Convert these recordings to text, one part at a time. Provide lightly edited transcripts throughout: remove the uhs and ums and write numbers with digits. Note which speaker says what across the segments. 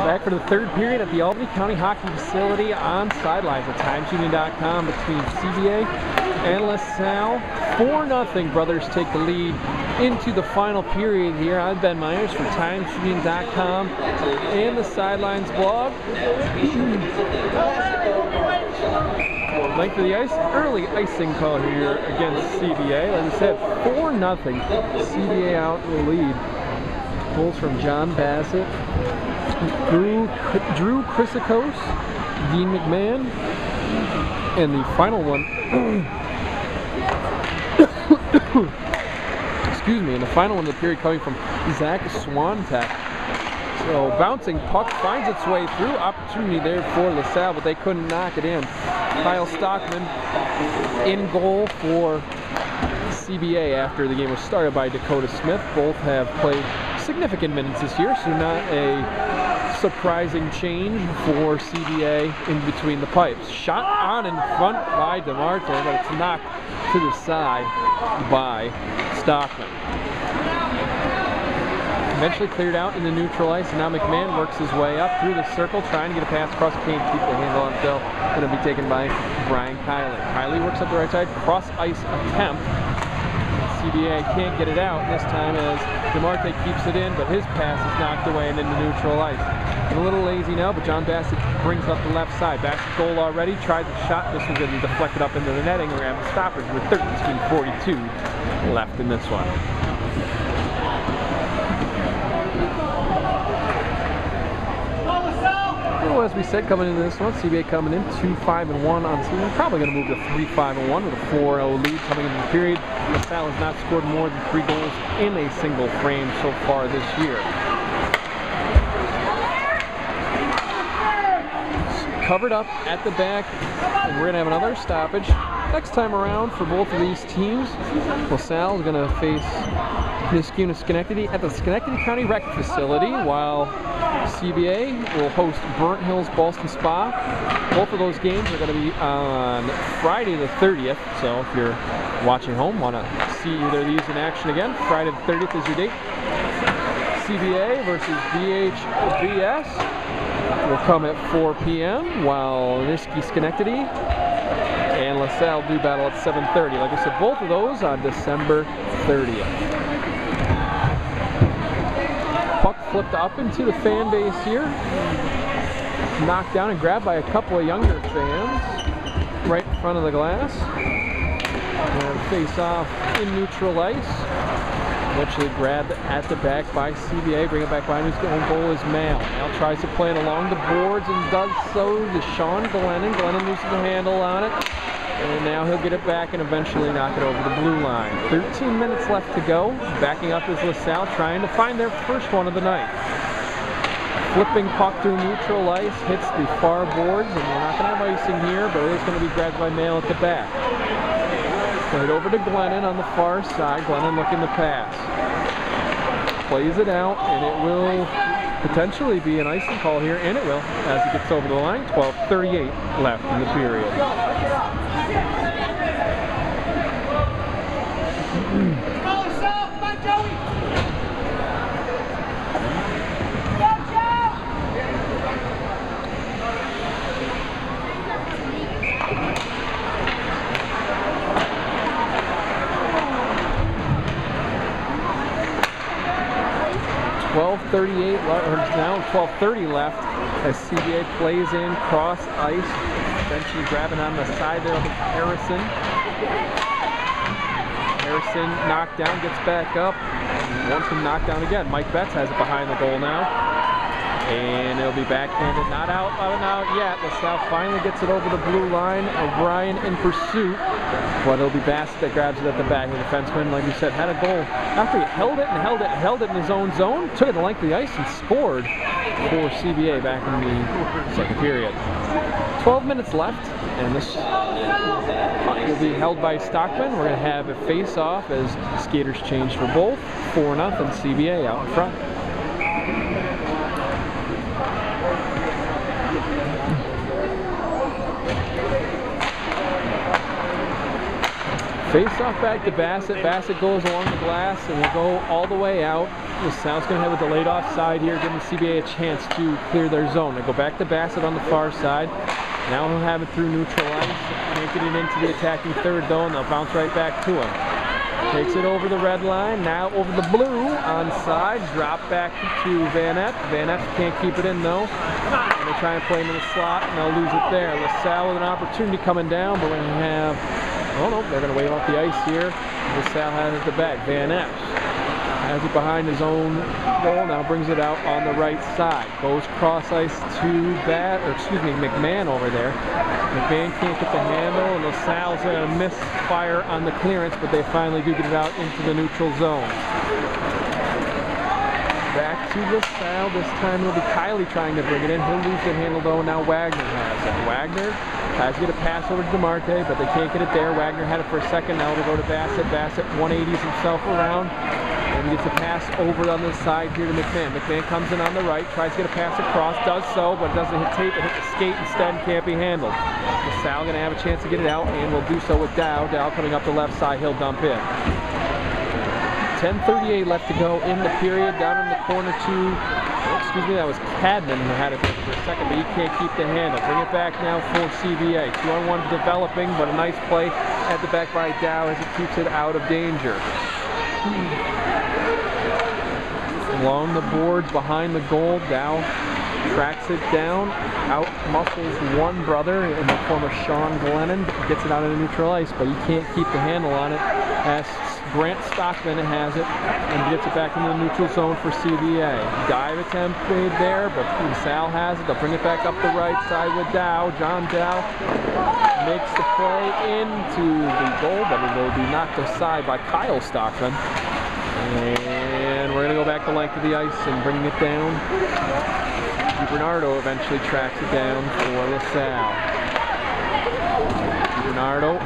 Speaker 1: Back for the third period at the Albany County Hockey Facility on sidelines at TimesUnion.com between CBA and LaSalle. 4-0 Brothers take the lead into the final period here. I'm Ben Myers for TimesUnion.com and the Sidelines blog. Length of the ice, early icing call here against CBA. Like I said, 4-0. CBA out in the lead. Goals from John Bassett, Drew Chrysakos, Dean McMahon, and the final one, excuse me, and the final one of the period coming from Zach Swantek. So bouncing puck finds its way through, opportunity there for LaSalle, but they couldn't knock it in. Kyle Stockman in goal for CBA after the game was started by Dakota Smith. Both have played significant minutes this year, so not a surprising change for CBA in between the pipes. Shot on in front by DeMarte, but it's knocked to the side by Stockman. Eventually cleared out in the neutral ice, and now McMahon works his way up through the circle, trying to get a pass across. Can't keep the handle until going to be taken by Brian Kiley. Kiley works up the right side, cross ice attempt. CBA can't get it out this time as DeMarte keeps it in, but his pass is knocked away and into neutral ice. A little lazy now, but John Bassett brings up the left side. Bassett goal already, tries a shot. This one's going to be deflected up into the netting. We're going to have a stoppage with 13:42 left in this one. Well, as we said, coming into this one, CBA coming in 2-5-1 on season. Probably going to move to 3-5-1 with a 4-0 lead coming into the period. LaSalle has not scored more than 3 goals in a single frame so far this year. Covered up at the back, and we're going to have another stoppage. Next time around for both of these teams, LaSalle is going to face Niskuna Schenectady at the Schenectady County Rec Facility, while CBA will host Burnt Hills Ballston Spa. Both of those games are going to be on Friday the 30th, so if you're watching home, want to see either of these in action again, Friday the 30th is your date. CBA versus BHBS will come at 4 p.m., while Niskuna Schenectady and LaSalle do battle at 7:30. Like I said, both of those on December 30th. Puck flipped up into the fan base here. Knocked down and grabbed by a couple of younger fans right in front of the glass. And face off in neutral ice. Eventually grabbed at the back by CBA. Bring it back behind. His own goal is Mal. Mal tries to play it along the boards and does so to Sean Glennon. Glennon loses the handle on it. And now he'll get it back and eventually knock it over the blue line. 13 minutes left to go. Backing up is LaSalle, trying to find their first one of the night. Flipping puck through neutral ice, hits the far boards, and we're not going to have icing here, but it is going to be grabbed by Mail at the back. Right over to Glennon on the far side. Glennon looking to pass. Plays it out, and it will potentially be an icing call here, and it will, as it gets over the line. 12:38 left in the period. 12:38 left, or now 12:30 left as CBA plays in cross ice. Eventually grabbing on the side there with Harrison. Harrison knocked down, gets back up, wants him knocked down again. Mike Betts has it behind the goal now. And it'll be backhanded, not out yet. LaSalle finally gets it over the blue line. O'Brien in pursuit, but it'll be Bassett that grabs it at the back. The defenseman, like we said, had a goal after he held it in his own zone, took it the length of the ice and scored for CBA back in the second period. 12 minutes left, and this puck will be held by Stockman. We're going to have a face-off as skaters change for both. 4-0 CBA out in front. Face off back to Bassett. Bassett goes along the glass and will go all the way out. LaSalle's going to have a delayed offside here, giving CBA a chance to clear their zone. They go back to Bassett on the far side. Now he'll have it through neutral ice. Can't get it into the attacking third though, and they'll bounce right back to him. Takes it over the red line, now over the blue, onside, drop back to Van Epp. Van Epp can't keep it in though. And they try and play into the slot, and they'll lose it there. LaSalle with an opportunity coming down, but we're going to have, oh no, they're going to wave off the ice here. LaSalle has it at the back. Van Epp has it behind his own goal, now brings it out on the right side. Goes cross ice to McMahon over there. McMahon can't get the handle, and LaSalle's going to miss fire on the clearance, but they finally do get it out into the neutral zone. Back to LaSalle. This time it'll be Kiley trying to bring it in. He'll lose the handle though, and now Wagner has it. Wagner tries to get a pass over to DeMarte, but they can't get it there. Wagner had it for a second. Now it'll go to Bassett. Bassett 180s himself around. And gets a pass over on the side here to McMahon. McMahon comes in on the right, tries to get a pass across, does so, but it doesn't hit tape, it hits the skate instead and can't be handled. LaSalle going to have a chance to get it out, and will do so with Dow. Dow coming up the left side, he'll dump in. 10:38 left to go in the period. Down in the corner that was Cadman who had it for a second, but he can't keep the handle. Bring it back now for CBA. 2-on-1 developing, but a nice play at the back by Dow as he keeps it out of danger. Along the boards behind the goal, Dow tracks it down, out muscles one brother in the form of Sean Glennon, gets it out of the neutral ice, but he can't keep the handle on it as Grant Stockman has it and gets it back into the neutral zone for CBA. Dive attempt made there, but LaSalle has it. They'll bring it back up the right side with Dow. John Dow makes the play into the goal, but it will be knocked aside by Kyle Stockman. And we're going to go back the length of the ice and bring it down. Bernardo eventually tracks it down for LaSalle. Bernardo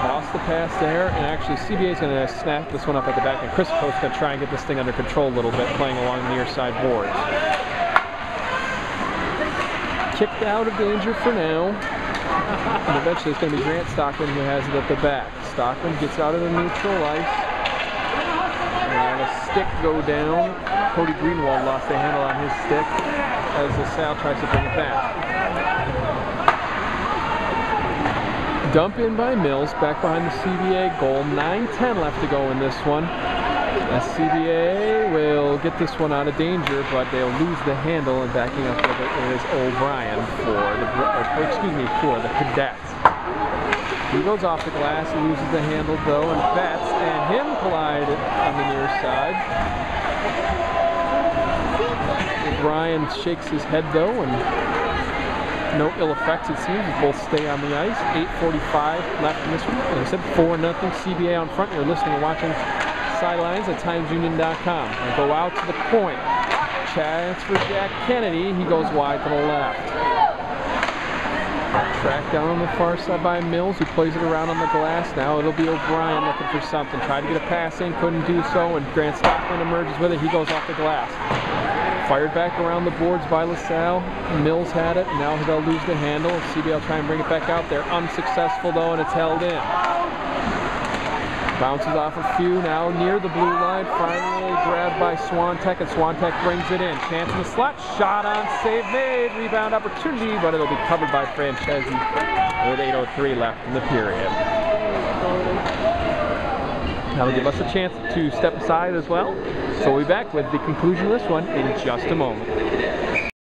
Speaker 1: lost the pass there, and actually CBA is going to snap this one up at the back, and Chris Coates going to try and get this thing under control a little bit, playing along the near side boards. Kicked out of danger for now, and eventually it's going to be Grant Stockman who has it at the back. Stockman gets out of the neutral ice. And a stick go down. Cody Greenwald lost the handle on his stick as LaSalle tries to bring it back. Dump in by Mills, back behind the CBA goal. 9:10 left to go in this one. CBA will get this one out of danger, but they'll lose the handle, and backing up with it is O'Brien for the Cadets. He goes off the glass, he loses the handle though, and Betts and him collide on the near side. O'Brien shakes his head though, and no ill effects it seems. Both stay on the ice. 8:45 left in this one. Like I said, 4-0 CBA on front. You're listening and watching Sidelines at TimesUnion.com. And go out to the point. Chance for Jack Kennedy. He goes wide to the left. Tracked down on the far side by Mills, who plays it around on the glass. Now it'll be O'Brien looking for something. Tried to get a pass in, couldn't do so, and Grant Stockman emerges with it. He goes off the glass. Fired back around the boards by LaSalle. Mills had it. Now they'll lose the handle. CBA will try and bring it back out there. Unsuccessful though, and it's held in. Bounces off a few, now near the blue line. Finally grabbed by Swantek, and Swantek brings it in. Chance in the slot. Shot on, save made. Rebound opportunity, but it'll be covered by Francesi with 8:03 left in the period. That'll give us a chance to step aside as well. So we'll be back with the conclusion of this one in just a moment.